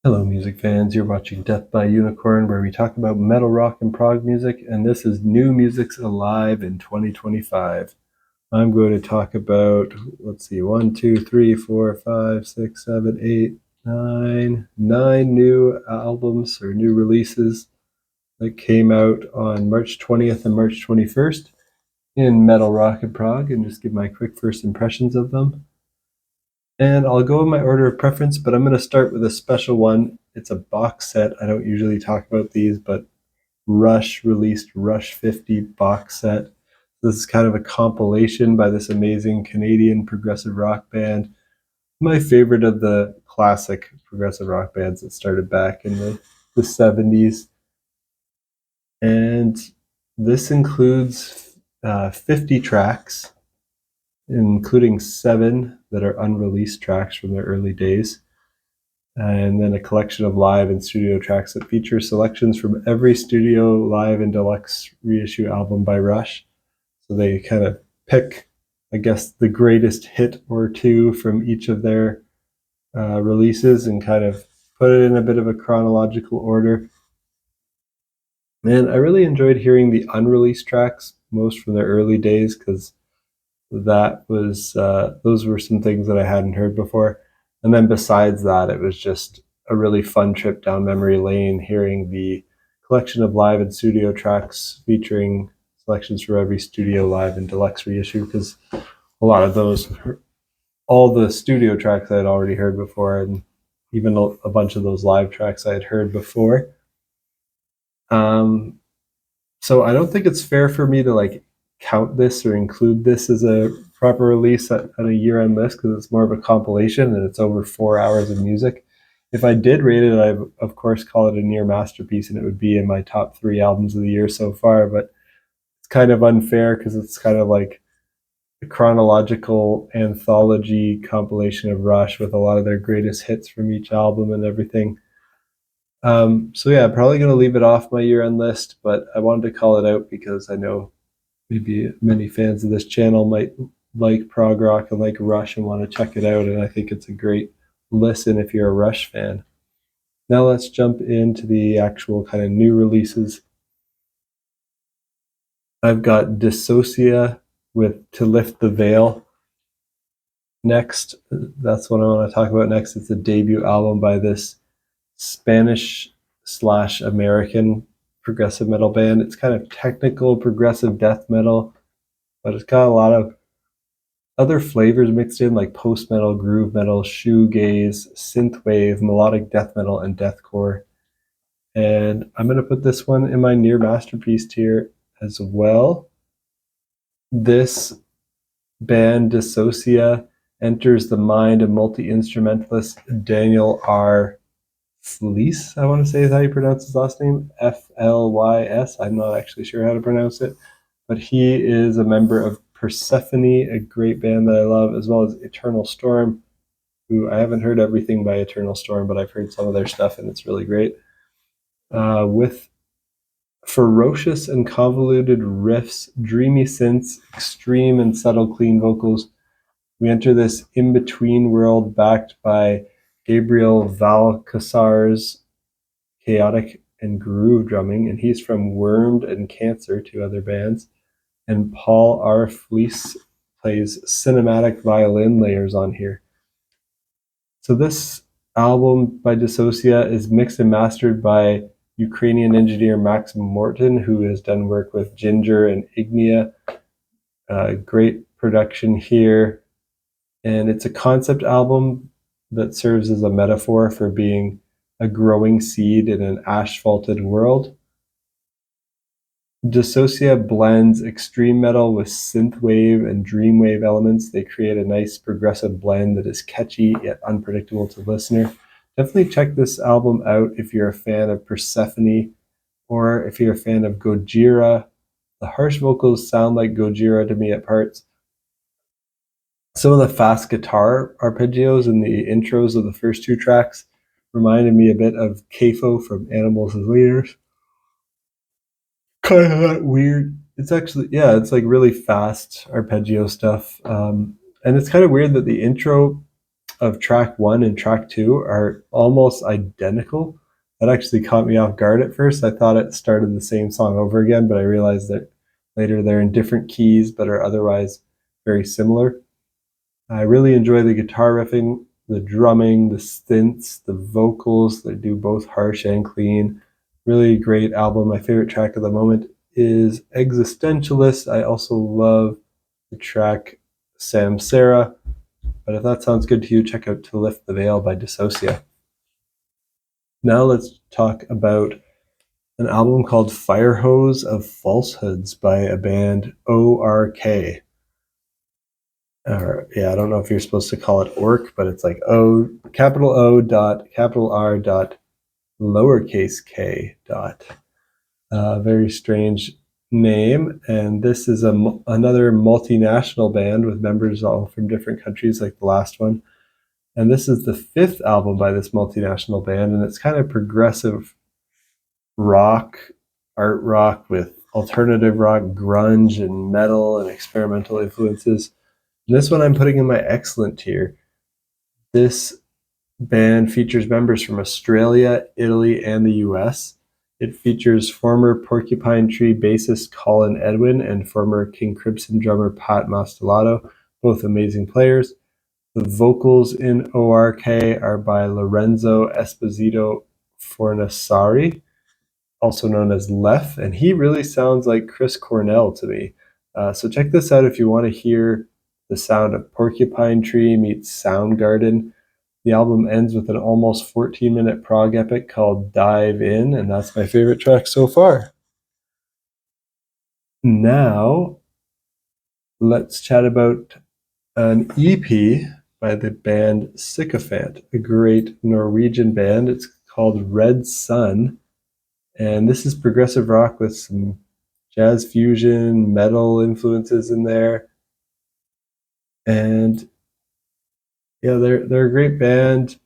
Hello music fans, you're watching Death by Unicorn, where we talk about metal, rock, and prog music, and this is New Music's Alive in 2025. I'm going to talk about, let's see, 1, 2, 3, 4, 5, 6, 7, 8, 9 new albums or new releases that came out on March 20th and March 21st in metal, rock, and prog, and just give my quick first impressions of them. And I'll go in my order of preference, but I'm going to start with a special one. It's a box set. I don't usually talk about these, but Rush released Rush 50 box set. This is kind of a compilation by this amazing Canadian progressive rock band. My favorite of the classic progressive rock bands that started back in the 70s. And this includes 50 tracks, including 7 that are unreleased tracks from their early days, and then a collection of live and studio tracks that feature selections from every studio, live, and deluxe reissue album by Rush. So they kind of pick, I guess, the greatest hit or two from each of their releases and kind of put it in a bit of a chronological order. And I really enjoyed hearing the unreleased tracks, most from their early days, because that was those were some things that I hadn't heard before. And then besides that, it was just a really fun trip down memory lane, hearing the collection of live and studio tracks featuring selections for every studio, live, and deluxe reissue, because a lot of those, all the studio tracks I had already heard before, and even a bunch of those live tracks I had heard before. So I don't think it's fair for me to count this or include this as a proper release on a year-end list, because it's more of a compilation and it's over 4 hours of music. If I did rate it, I'd of course call it a near masterpiece, and it would be in my top 3 albums of the year so far. But it's kind of unfair because it's kind of like a chronological anthology compilation of Rush with a lot of their greatest hits from each album and everything. So yeah, I'm probably going to leave it off my year-end list, but I wanted to call it out because I know maybe many fans of this channel might like prog rock and like Rush and want to check it out, and I think it's a great listen if you're a Rush fan. Now let's jump into the actual kind of new releases. I've got Dissocia with To Lift the Veil next. That's what I want to talk about next. It's a debut album by this Spanish/American progressive metal band. It's kind of technical progressive death metal, but it's got a lot of other flavors mixed in, like post metal, groove metal, shoegaze, synthwave, melodic death metal, and deathcore. And I'm going to put this one in my near masterpiece tier as well. This band, Dissocia, enters the mind of multi-instrumentalist Daniel R. Fleece, I want to say is how you pronounce his last name, Flys. I'm not actually sure how to pronounce it, but he is a member of Persephone, a great band that I love, as well as Eternal Storm, who I haven't heard everything by Eternal Storm, but I've heard some of their stuff and it's really great. With ferocious and convoluted riffs, dreamy synths, extreme and subtle clean vocals, we enter this in-between world backed by Gabriel Valcasar's chaotic and groove drumming, and he's from Wormed and Cancer, 2 other bands. And Paul R. Fleece plays cinematic violin layers on here. So this album by Dissocia is mixed and mastered by Ukrainian engineer Max Morton, who has done work with Ginger and Ignia. Great production here. And it's a concept album that serves as a metaphor for being a growing seed in an asphalted world. Dissocia blends extreme metal with synthwave and dreamwave elements. They create a nice progressive blend that is catchy yet unpredictable to the listener. Definitely check this album out if you're a fan of Persephone or if you're a fan of Gojira. The harsh vocals sound like Gojira to me at parts. Some of the fast guitar arpeggios in the intros of the first 2 tracks reminded me a bit of Kafo from Animals as Leaders. Kind of that weird. It's actually, yeah, it's like really fast arpeggio stuff. And it's kind of weird that the intro of track 1 and track 2 are almost identical. That actually caught me off guard at first. I thought it started the same song over again, but I realized that later they're in different keys but are otherwise very similar. I really enjoy the guitar riffing, the drumming, the synths, the vocals. They do both harsh and clean. Really great album. My favorite track at the moment is Existentialist. I also love the track Samsara. But if that sounds good to you, check out To Lift the Veil by Dissocia. Now let's talk about an album called Firehose of Falsehoods by a band O.R.k. I don't know if you're supposed to call it O.R.k, but it's like capital O dot capital R dot lowercase k dot. Very strange name, and this is another multinational band with members all from different countries like the last one. And this is the 5th album by this multinational band, and it's kind of progressive rock, art rock with alternative rock, grunge, and metal and experimental influences. And this one I'm putting in my excellent tier. This band features members from Australia, Italy, and the US. It features former Porcupine Tree bassist Colin Edwin and former King Crimson drummer Pat Mastelotto, both amazing players. The vocals in O.R.k are by Lorenzo Esposito Fornassari, also known as Lef, and he really sounds like Chris Cornell to me. So check this out if you want to hear the sound of Porcupine Tree meets Soundgarden. The album ends with an almost 14-minute prog epic called Dive In, and that's my favorite track so far. Now, let's chat about an EP by the band Sykofant, a great Norwegian band. It's called Red Sun, and this is progressive rock with some jazz fusion, metal influences in there. And yeah, they're a great band.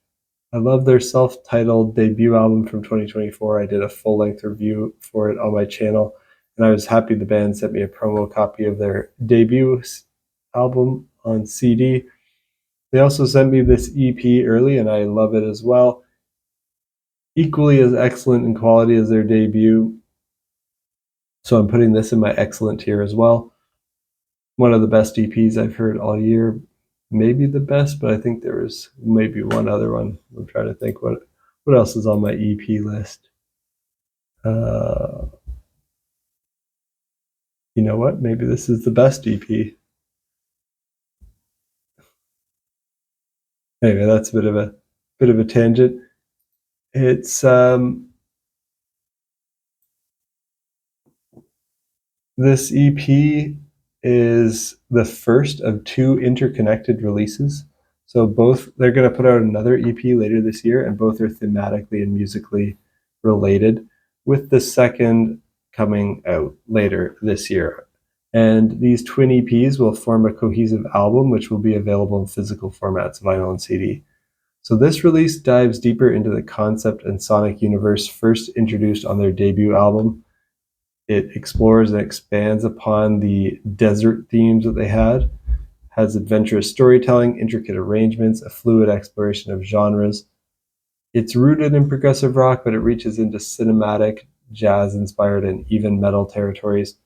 I love their self-titled debut album from 2024. I did a full-length review for it on my channel, and I was happy the band sent me a promo copy of their debut album on CD. They also sent me this EP early, and I love it as well. Equally as excellent in quality as their debut. So I'm putting this in my excellent tier as well. One of the best EPs I've heard all year. Maybe the best, but I think there was maybe one other one. I'm trying to think what else is on my EP list. You know what? Maybe this is the best EP. Anyway, that's a bit of a tangent. It's this EP is the first of 2 interconnected releases. So they're going to put out another EP later this year, and both are thematically and musically related, with the second coming out later this year. And these twin EPs will form a cohesive album, which will be available in physical formats, vinyl and CD. So this release dives deeper into the concept and sonic universe first introduced on their debut album. It explores and expands upon the desert themes that they had, has adventurous storytelling, intricate arrangements, a fluid exploration of genres. It's rooted in progressive rock, but it reaches into cinematic, jazz-inspired, and even metal territories.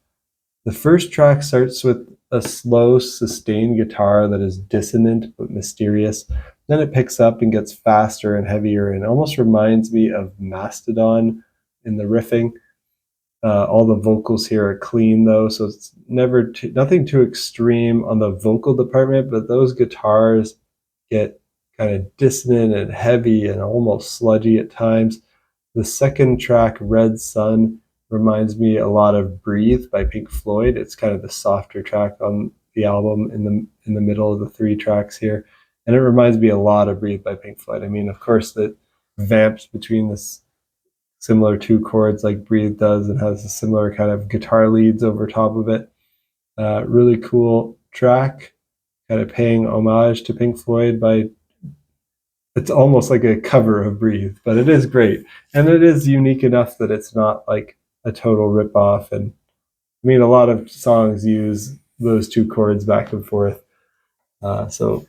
The first track starts with a slow, sustained guitar that is dissonant but mysterious. Then it picks up and gets faster and heavier and almost reminds me of Mastodon in the riffing. All the vocals here are clean though, so it's nothing too extreme on the vocal department, but those guitars get kind of dissonant and heavy and almost sludgy at times. The second track, Red Sun, reminds me a lot of Breathe by Pink Floyd. It's kind of the softer track on the album in the middle of the 3 tracks here. And it reminds me a lot of Breathe by Pink Floyd. I mean, of course, the vamps between this similar 2 chords like Breathe does, and has a similar kind of guitar leads over top of it. Really cool track, kind of paying homage to Pink Floyd by, it's almost like a cover of Breathe, but it is great. And it is unique enough that it's not like a total ripoff. And I mean, a lot of songs use those 2 chords back and forth. So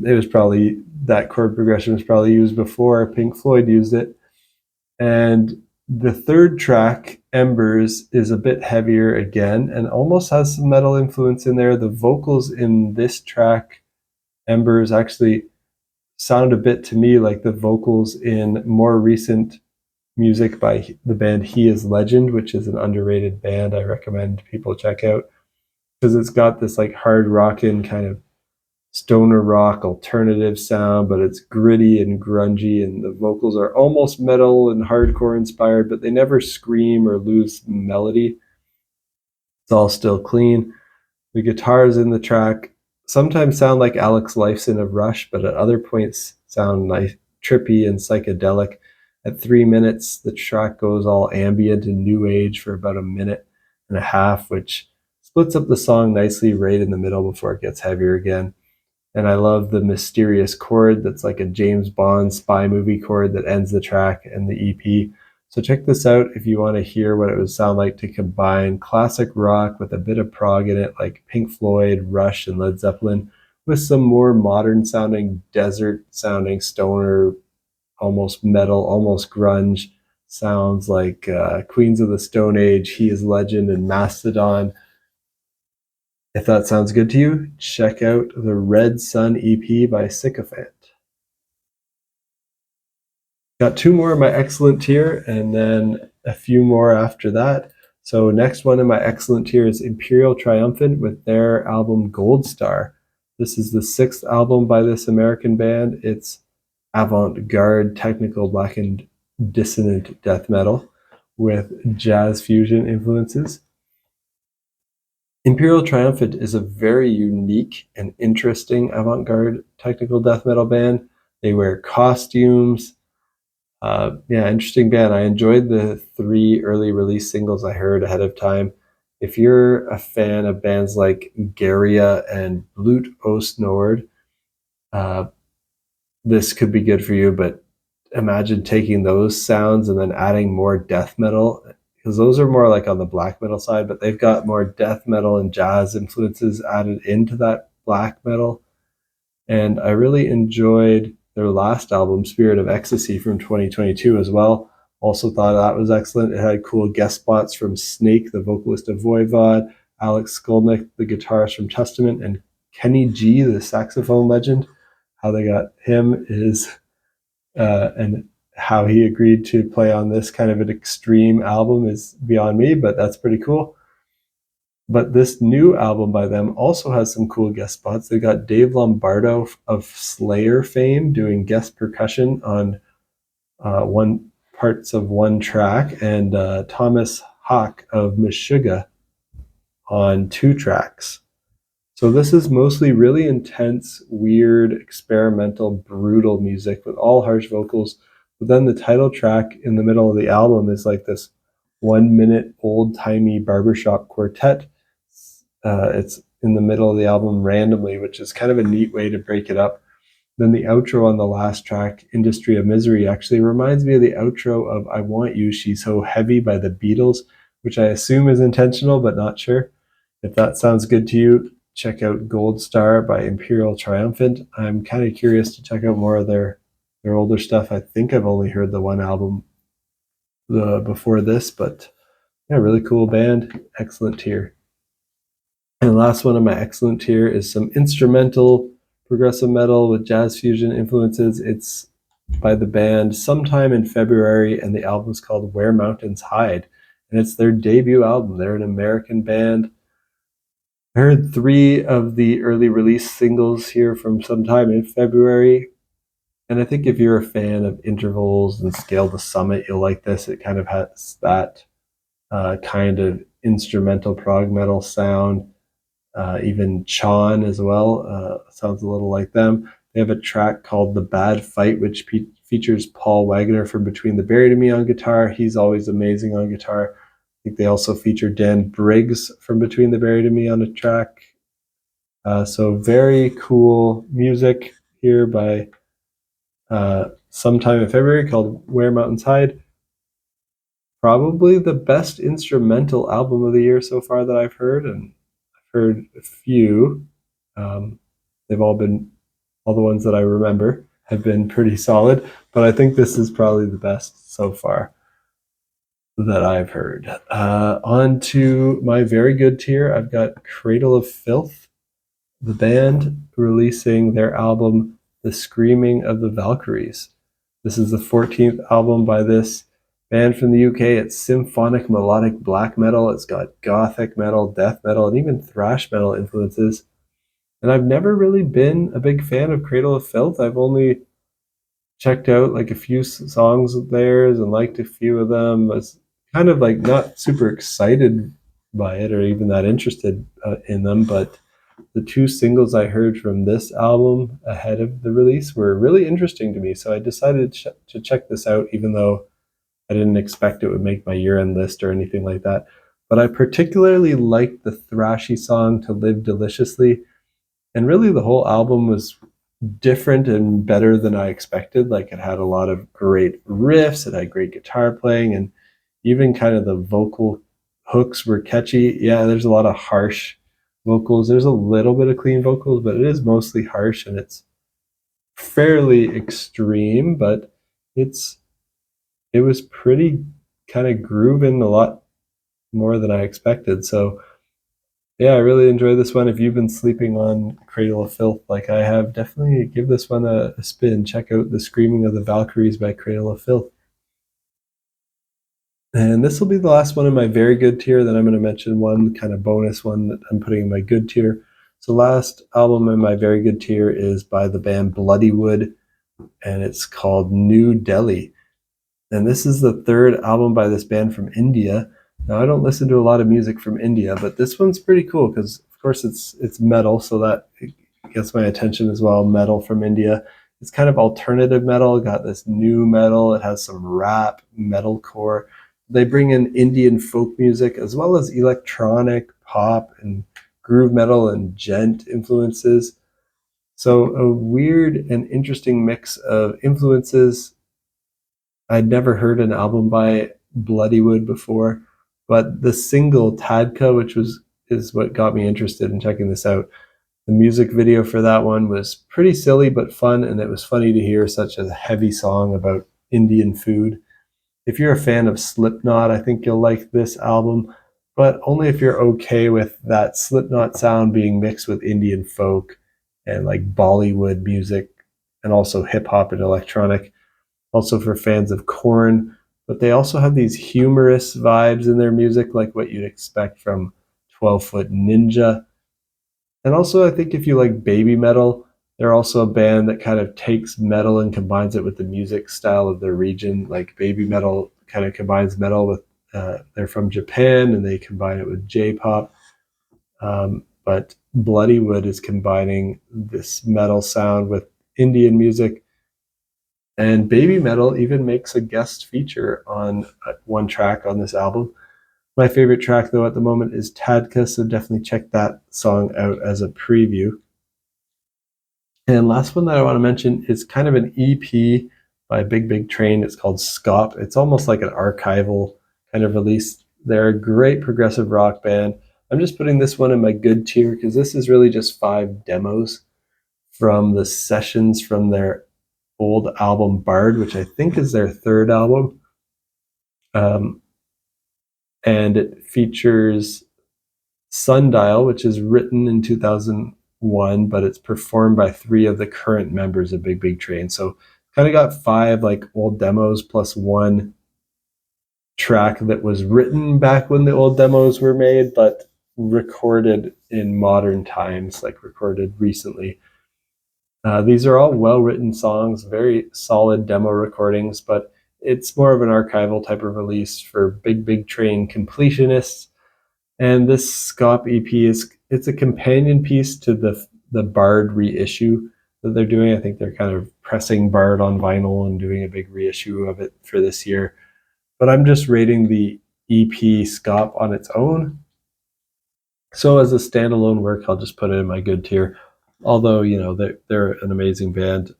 it was probably, that chord progression was probably used before Pink Floyd used it. And the third track, Embers, is a bit heavier again and almost has some metal influence in there. The vocals in this track, Embers, actually sound a bit to me like the vocals in more recent music by the band He Is Legend, which is an underrated band I recommend people check out, because it's got this like hard rockin' kind of stoner rock alternative sound, but it's gritty and grungy, and the vocals are almost metal and hardcore inspired, but they never scream or lose melody. It's all still clean. The guitars in the track sometimes sound like Alex Lifeson of Rush, but at other points sound nice, trippy and psychedelic. At 3 minutes, the track goes all ambient and new age for about a minute and a half, which splits up the song nicely right in the middle before it gets heavier again. And I love the mysterious chord that's like a James Bond spy movie chord that ends the track and the EP. So check this out if you want to hear what it would sound like to combine classic rock with a bit of prog in it, like Pink Floyd, Rush, and Led Zeppelin, with some more modern sounding, desert sounding, stoner, almost metal, almost grunge sounds like Queens of the Stone Age, He Is Legend, and Mastodon. If that sounds good to you, check out the Red Sun EP by Sykofant. Got two more in my excellent tier, and then a few more after that. So next one in my excellent tier is Imperial Triumphant with their album Goldstar. This is the 6th album by this American band. It's avant-garde, technical, blackened, dissonant death metal with jazz fusion influences. Imperial Triumphant is a very unique and interesting avant-garde technical death metal band. They wear costumes. Interesting band. I enjoyed the 3 early release singles I heard ahead of time. If you're a fan of bands like Garia and Blut Ost Nord, this could be good for you, but imagine taking those sounds and then adding more death metal, because those are more like on the black metal side, but they've got more death metal and jazz influences added into that black metal. And I really enjoyed their last album, Spirit of Ecstasy, from 2022 as well. Also thought that was excellent. It had cool guest spots from Snake, the vocalist of Voivod, Alex Skolnick, the guitarist from Testament, and Kenny G, the saxophone legend. How they got him is, and how he agreed to play on this kind of an extreme album is beyond me, but that's pretty cool. But this new album by them also has some cool guest spots. They got Dave Lombardo of Slayer fame doing guest percussion on one parts of one track, and Thomas Hawk of Meshuggah on 2 tracks. So this is mostly really intense, weird, experimental, brutal music with all harsh vocals. But then the title track in the middle of the album is like this 1-minute old-timey barbershop quartet. It's in the middle of the album randomly, which is kind of a neat way to break it up. Then the outro on the last track, Industry of Misery, actually reminds me of the outro of I Want You, She's So Heavy by the Beatles, which I assume is intentional, but not sure. If that sounds good to you, check out Goldstar by Imperial Triumphant. I'm kind of curious to check out more of their older stuff. I think I've only heard the one album before this, but yeah, really cool band, excellent tier. And the last one of my excellent tier is some instrumental progressive metal with jazz fusion influences. It's by the band sometime in February, and the album's called Where Mountains Hide, and it's their debut album. They're an American band. I heard 3 of the early release singles here from sometime in February, and I think if you're a fan of intervals and Scale to Summit, you'll like this. It kind of has that kind of instrumental prog metal sound. Even Chon as well sounds a little like them. They have a track called The Bad Fight, which features Paul Wagner from Between the Buried and Me on guitar. He's always amazing on guitar. I think they also feature Dan Briggs from Between the Buried and Me on a track. So very cool music here by sometime in February, called Where Mountains Hide. Probably the best instrumental album of the year so far that I've heard, and I've heard a few. They've all been all the ones that I remember have been pretty solid, but I think this is probably the best so far that I've heard. On to my very good tier, I've got Cradle of Filth, the band releasing their album, The Screaming of the Valkyries. This is the 14th album by this band from the UK. It's symphonic melodic black metal. It's got gothic metal, death metal, and even thrash metal influences. And I've never really been a big fan of Cradle of Filth. I've only checked out like a few songs of theirs and liked a few of them. I was kind of like not super excited by it or even that interested in them, but the two singles I heard from this album ahead of the release were really interesting to me. So I decided to check this out, even though I didn't expect it would make my year-end list or anything like that. But I particularly liked the thrashy song To Live Deliciously. And really the whole album was different and better than I expected. Like it had a lot of great riffs, it had great guitar playing, and even kind of the vocal hooks were catchy. Yeah, there's a lot of harsh vocals. There's a little bit of clean vocals, but it is mostly harsh and it's fairly extreme, but it was pretty kind of grooving a lot more than I expected. So yeah, I really enjoy this one. If you've been sleeping on Cradle of Filth like I have, definitely give this one a spin. Check out The Screaming of the Valkyries by Cradle of Filth. And this will be the last one in my very good tier. Then I'm going to mention one kind of bonus one that I'm putting in my good tier. So last album in my very good tier is by the band Bloodywood, and it's called New Delhi. And this is the third album by this band from India. Now, I don't listen to a lot of music from India, but this one's pretty cool because, of course, it's metal, so that gets my attention as well. Metal from India. It's kind of alternative metal. It got this new metal. It has some rap, metalcore. They bring in Indian folk music as well as electronic, pop, and groove metal and djent influences. So a weird and interesting mix of influences. I'd never heard an album by Bloodywood before, but the single Tadka, which is what got me interested in checking this out. The music video for that one was pretty silly but fun, and it was funny to hear such a heavy song about Indian food. If you're a fan of Slipknot, I think you'll like this album, but only if you're okay with that Slipknot sound being mixed with Indian folk and like Bollywood music and also hip hop and electronic. Also for fans of Korn, but they also have these humorous vibes in their music, like what you'd expect from 12 Foot Ninja. And also, I think if you like baby metal, they're also a band that kind of takes metal and combines it with the music style of their region. Like baby metal kind of combines metal with, they're from Japan and they combine it with J-pop. But Bloodywood is combining this metal sound with Indian music. And baby metal even makes a guest feature on one track on this album. My favorite track, though, at the moment is Tadka, so definitely check that song out as a preview. And last one that I want to mention is kind of an EP by Big Big Train. It's called Scop. It's almost like an archival kind of release. They're a great progressive rock band. I'm just putting this one in my good tier because this is really just 5 demos from the sessions from their old album Bard, which I think is their third album. And it features Sundial, which is written in 2001, but it's performed by 3 of the current members of Big Big Train. So kind of got 5 like old demos plus 1 track that was written back when the old demos were made, but recorded in modern times, like recorded recently. These are all well-written songs, very solid demo recordings, but it's more of an archival type of release for Big Big Train completionists. And this Scop EP it's a companion piece to the Bard reissue that they're doing. I think they're kind of pressing Bard on vinyl and doing a big reissue of it for this year. But I'm just rating the EP Scop on its own. So as a standalone work, I'll just put it in my good tier. Although, you know, they're an amazing band.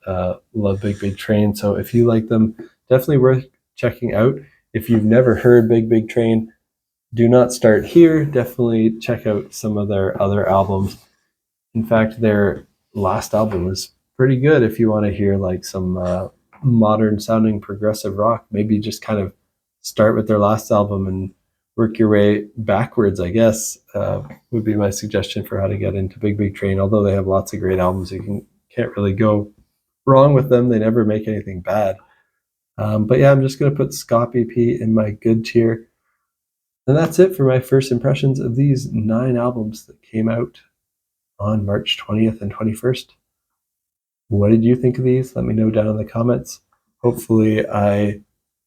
Love Big Big Train. So if you like them, definitely worth checking out. If you've never heard Big Big Train, do not start here. Definitely check out some of their other albums. In fact, their last album was pretty good if you want to hear like some modern sounding progressive rock. Maybe just kind of start with their last album and work your way backwards, I guess, would be my suggestion for how to get into Big Big Train. Although they have lots of great albums, can't really go wrong with them. They never make anything bad. But yeah, I'm just going to put Scop EP in my good tier. And that's it for my first impressions of these 9 albums that came out on March 20th and 21st. What did you think of these? Let me know down in the comments. Hopefully I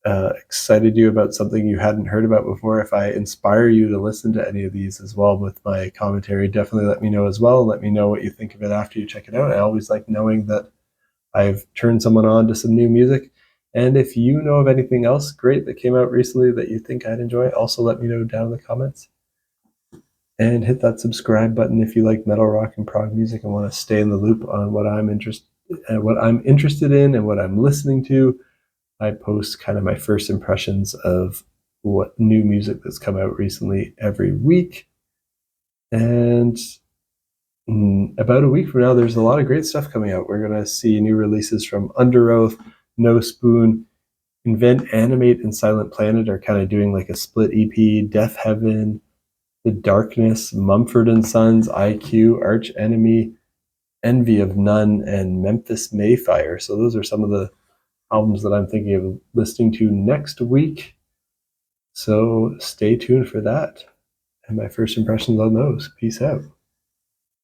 excited you about something you hadn't heard about before. If I inspire you to listen to any of these as well with my commentary, definitely let me know as well. Let me know what you think of it after you check it out. I always like knowing that I've turned someone on to some new music. And if you know of anything else great that came out recently that you think I'd enjoy, also let me know down in the comments. And hit that subscribe button if you like metal, rock, and prog music and want to stay in the loop on what I'm interested in and what I'm listening to. I post kind of my first impressions of what new music that's come out recently every week. And about a week from now, there's a lot of great stuff coming out. We're going to see new releases from Under Oath, No Spoon, Invent, Animate, and Silent Planet are kind of doing like a split EP. Death Heaven, The Darkness, Mumford & Sons, IQ, Arch Enemy, Envy of None, and Memphis Mayfire. So those are some of the albums that I'm thinking of listening to next week. So stay tuned for that and my first impressions on those. Peace out.